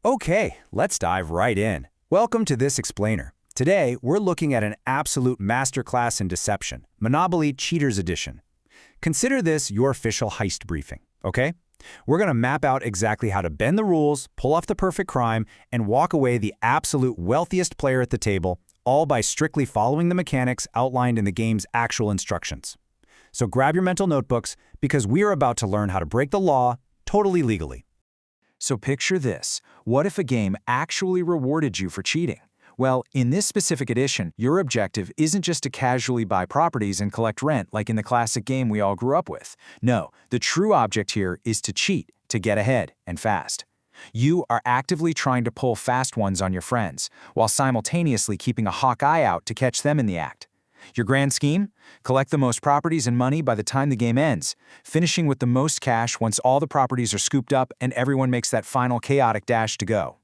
Okay, let's dive right in. Welcome to this explainer. Today, we're looking at an absolute masterclass in deception, Monopoly Cheaters Edition. Consider this your official heist briefing, okay? We're going to map out exactly how to bend the rules, pull off the perfect crime, and walk away the absolute wealthiest player at the table, all by strictly following the mechanics outlined in the game's actual instructions. So grab your mental notebooks, because we are about to learn how to break the law totally legally. So picture this. What if a game actually rewarded you for cheating? Well, in this specific edition, your objective isn't just to casually buy properties and collect rent like in the classic game we all grew up with. No, the true object here is to cheat, to get ahead, and fast. You are actively trying to pull fast ones on your friends, while simultaneously keeping a hawk eye out to catch them in the act. Your grand scheme? Collect the most properties and money by the time the game ends, finishing with the most cash once all the properties are scooped up and everyone makes that final chaotic dash to go.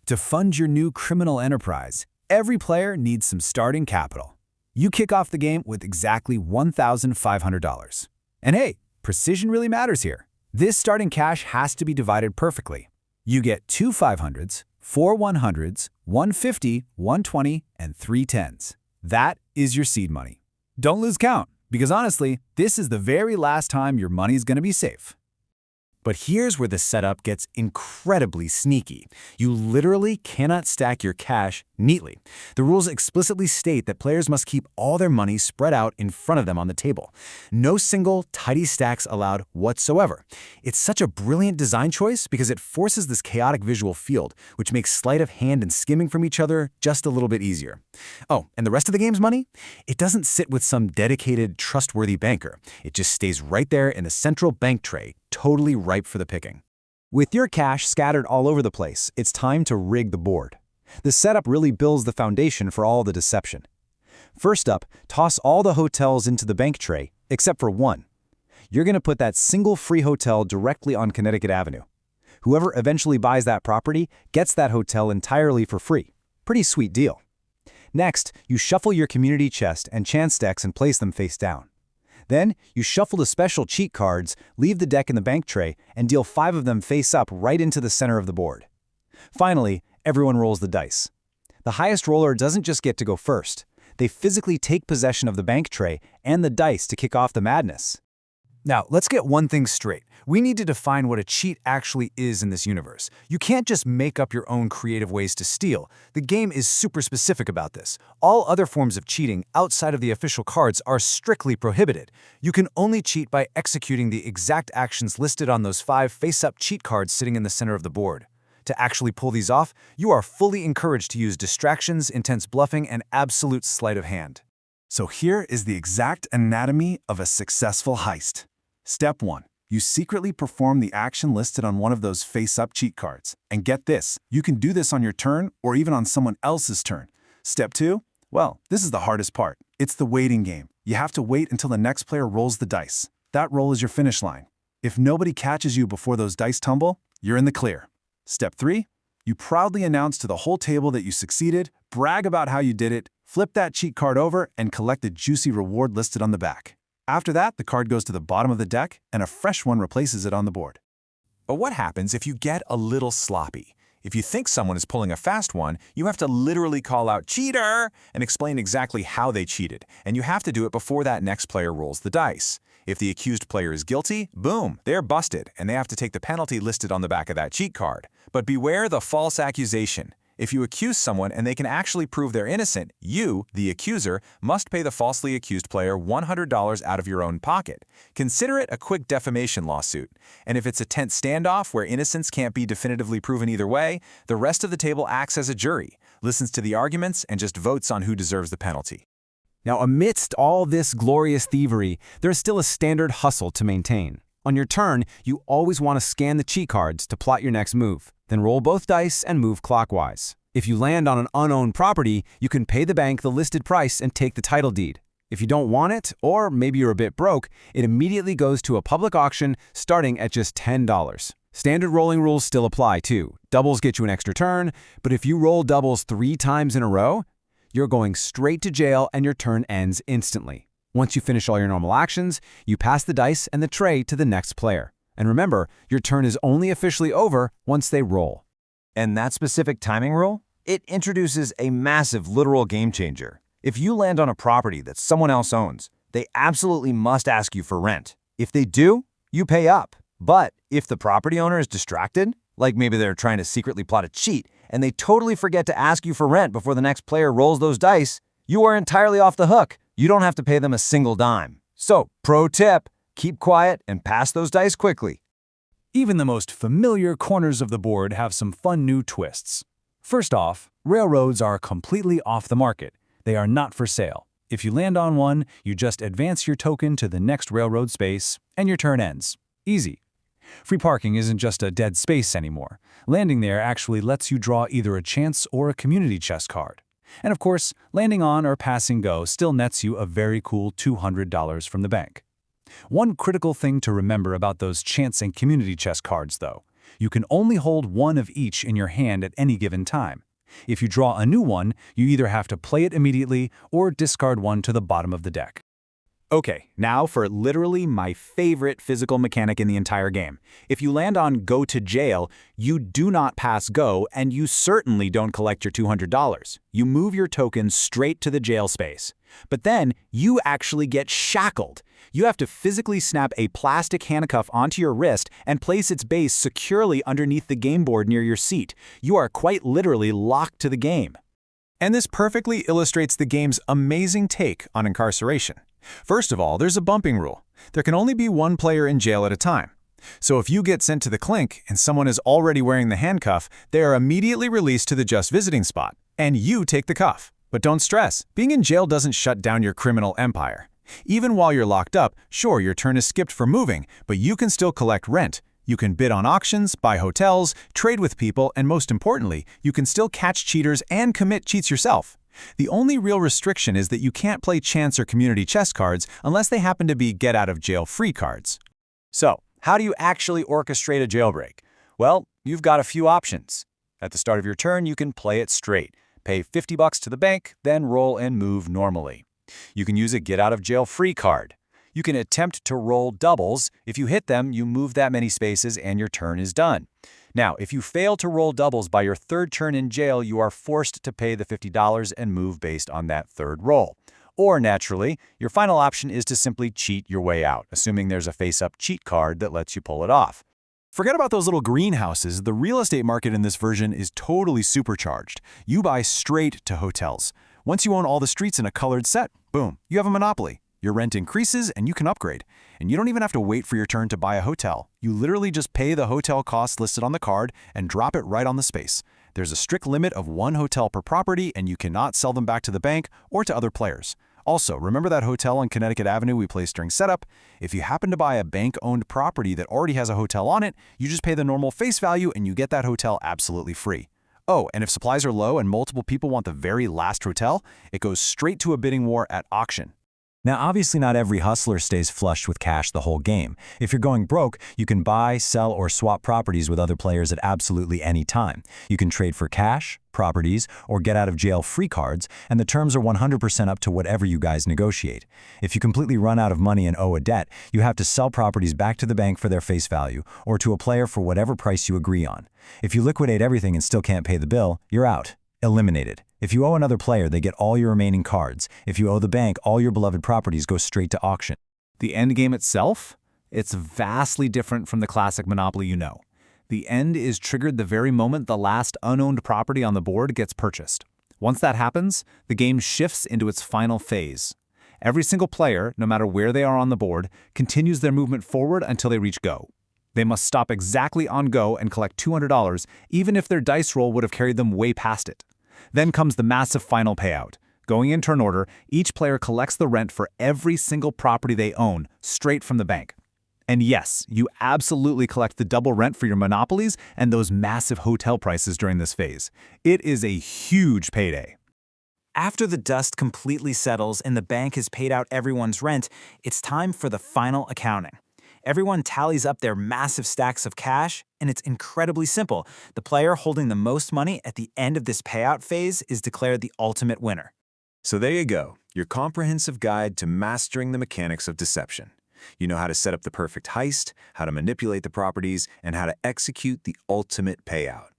To fund your new criminal enterprise, every player needs some starting capital. You kick off the game with exactly $1,500. And hey, precision really matters here. This starting cash has to be divided perfectly. You get 2 500s, 4 100s, 150, 120, and 3 10s. That is your seed money. Don't lose count, because honestly, this is the very last time your money's going to be safe. But here's where the setup gets incredibly sneaky. You literally cannot stack your cash neatly. The rules explicitly state that players must keep all their money spread out in front of them on the table. No single, tidy stacks allowed whatsoever. It's such a brilliant design choice because it forces this chaotic visual field, which makes sleight of hand and skimming from each other just a little bit easier. Oh, and the rest of the game's money? It doesn't sit with some dedicated, trustworthy banker. It just stays right there in the central bank tray, totally ripe for the picking. With your cash scattered all over the place, it's time to rig the board. The setup really builds the foundation for all the deception. First up, toss all the hotels into the bank tray, except for one. You're going to put that single free hotel directly on Connecticut Avenue. Whoever eventually buys that property gets that hotel entirely for free. Pretty sweet deal. Next, you shuffle your community chest and chance decks and place them face down. Then, you shuffle the special cheat cards, leave the deck in the bank tray, and deal 5 of them face up right into the center of the board. Finally, everyone rolls the dice. The highest roller doesn't just get to go first. They physically take possession of the bank tray and the dice to kick off the madness. Now, let's get one thing straight. We need to define what a cheat actually is in this universe. You can't just make up your own creative ways to steal. The game is super specific about this. All other forms of cheating outside of the official cards are strictly prohibited. You can only cheat by executing the exact actions listed on those 5 face-up cheat cards sitting in the center of the board. To actually pull these off, you are fully encouraged to use distractions, intense bluffing, and absolute sleight of hand. So here is the exact anatomy of a successful heist. Step 1. You secretly perform the action listed on one of those face-up cheat cards. And get this, you can do this on your turn or even on someone else's turn. Step 2. Well, this is the hardest part. It's the waiting game. You have to wait until the next player rolls the dice. That roll is your finish line. If nobody catches you before those dice tumble, you're in the clear. Step 3. You proudly announce to the whole table that you succeeded, brag about how you did it, flip that cheat card over, and collect the juicy reward listed on the back. After that, the card goes to the bottom of the deck, and a fresh one replaces it on the board. But what happens if you get a little sloppy? If you think someone is pulling a fast one, you have to literally call out "cheater" and explain exactly how they cheated, and you have to do it before that next player rolls the dice. If the accused player is guilty, boom, they're busted, and they have to take the penalty listed on the back of that cheat card. But beware the false accusation. If you accuse someone and they can actually prove they're innocent, you, the accuser, must pay the falsely accused player $100 out of your own pocket. Consider it a quick defamation lawsuit. And if it's a tense standoff where innocence can't be definitively proven either way, the rest of the table acts as a jury, listens to the arguments, and just votes on who deserves the penalty. Now, amidst all this glorious thievery, there's still a standard hustle to maintain. On your turn, you always want to scan the cheat cards to plot your next move. Then roll both dice and move clockwise. If you land on an unowned property, you can pay the bank the listed price and take the title deed. If you don't want it, or maybe you're a bit broke, it immediately goes to a public auction starting at just $10. Standard rolling rules still apply too. Doubles get you an extra turn, but if you roll doubles 3 times in a row, you're going straight to jail and your turn ends instantly. Once you finish all your normal actions, you pass the dice and the tray to the next player. And remember, your turn is only officially over once they roll. And that specific timing rule? It introduces a massive literal game changer. If you land on a property that someone else owns, they absolutely must ask you for rent. If they do, you pay up. But if the property owner is distracted, like maybe they're trying to secretly plot a cheat, and they totally forget to ask you for rent before the next player rolls those dice, you are entirely off the hook. You don't have to pay them a single dime. So, pro tip, keep quiet and pass those dice quickly. Even the most familiar corners of the board have some fun new twists. First off, railroads are completely off the market. They are not for sale. If you land on one, you just advance your token to the next railroad space, and your turn ends. Easy. Free parking isn't just a dead space anymore. Landing there actually lets you draw either a chance or a community chest card. And of course, landing on or passing go still nets you a very cool $200 from the bank. One critical thing to remember about those chance and community chest cards, though, you can only hold one of each in your hand at any given time. If you draw a new one, you either have to play it immediately or discard one to the bottom of the deck. Okay, now for literally my favorite physical mechanic in the entire game. If you land on Go to Jail, you do not pass go, and you certainly don't collect your $200. You move your token straight to the jail space. But then, you actually get shackled. You have to physically snap a plastic handcuff onto your wrist and place its base securely underneath the game board near your seat. You are quite literally locked to the game. And this perfectly illustrates the game's amazing take on incarceration. First of all, there's a bumping rule. There can only be one player in jail at a time. So if you get sent to the clink and someone is already wearing the handcuff, they are immediately released to the just visiting spot, and you take the cuff. But don't stress, being in jail doesn't shut down your criminal empire. Even while you're locked up, sure, your turn is skipped for moving, but you can still collect rent. You can bid on auctions, buy hotels, trade with people, and most importantly, you can still catch cheaters and commit cheats yourself. The only real restriction is that you can't play chance or community chest cards unless they happen to be get-out-of-jail-free cards. So, how do you actually orchestrate a jailbreak? Well, you've got a few options. At the start of your turn, you can play it straight. Pay $50 to the bank, then roll and move normally. You can use a get-out-of-jail-free card. You can attempt to roll doubles. If you hit them, you move that many spaces and your turn is done. Now, if you fail to roll doubles by your third turn in jail, you are forced to pay the $50 and move based on that third roll. Or, naturally, your final option is to simply cheat your way out, assuming there's a face-up cheat card that lets you pull it off. Forget about those little greenhouses. The real estate market in this version is totally supercharged. You buy straight to hotels. Once you own all the streets in a colored set, boom, you have a monopoly. Your rent increases and you can upgrade. And you don't even have to wait for your turn to buy a hotel. You literally just pay the hotel costs listed on the card and drop it right on the space. There's a strict limit of one hotel per property, and you cannot sell them back to the bank or to other players. Also, remember that hotel on Connecticut Avenue we placed during setup? If you happen to buy a bank-owned property that already has a hotel on it, you just pay the normal face value and you get that hotel absolutely free. Oh, and if supplies are low and multiple people want the very last hotel, it goes straight to a bidding war at auction. Now, obviously not every hustler stays flush with cash the whole game. If you're going broke, you can buy, sell, or swap properties with other players at absolutely any time. You can trade for cash, properties, or get-out-of-jail-free cards, and the terms are 100% up to whatever you guys negotiate. If you completely run out of money and owe a debt, you have to sell properties back to the bank for their face value, or to a player for whatever price you agree on. If you liquidate everything and still can't pay the bill, you're out. Eliminated. If you owe another player, they get all your remaining cards. If you owe the bank, all your beloved properties go straight to auction. The end game itself? It's vastly different from the classic Monopoly you know. The end is triggered the very moment the last unowned property on the board gets purchased. Once that happens, the game shifts into its final phase. Every single player, no matter where they are on the board, continues their movement forward until they reach go. They must stop exactly on go and collect $200, even if their dice roll would have carried them way past it. Then comes the massive final payout. Going in turn order, each player collects the rent for every single property they own, straight from the bank. And yes, you absolutely collect the double rent for your monopolies and those massive hotel prices during this phase. It is a huge payday. After the dust completely settles and the bank has paid out everyone's rent, it's time for the final accounting. Everyone tallies up their massive stacks of cash, and it's incredibly simple. The player holding the most money at the end of this payout phase is declared the ultimate winner. So there you go, your comprehensive guide to mastering the mechanics of deception. You know how to set up the perfect heist, how to manipulate the properties, and how to execute the ultimate payout.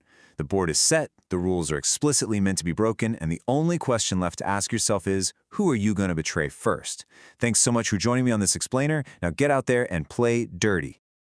The board is set, the rules are explicitly meant to be broken, and the only question left to ask yourself is, who are you going to betray first? Thanks so much for joining me on this explainer. Now get out there and play dirty.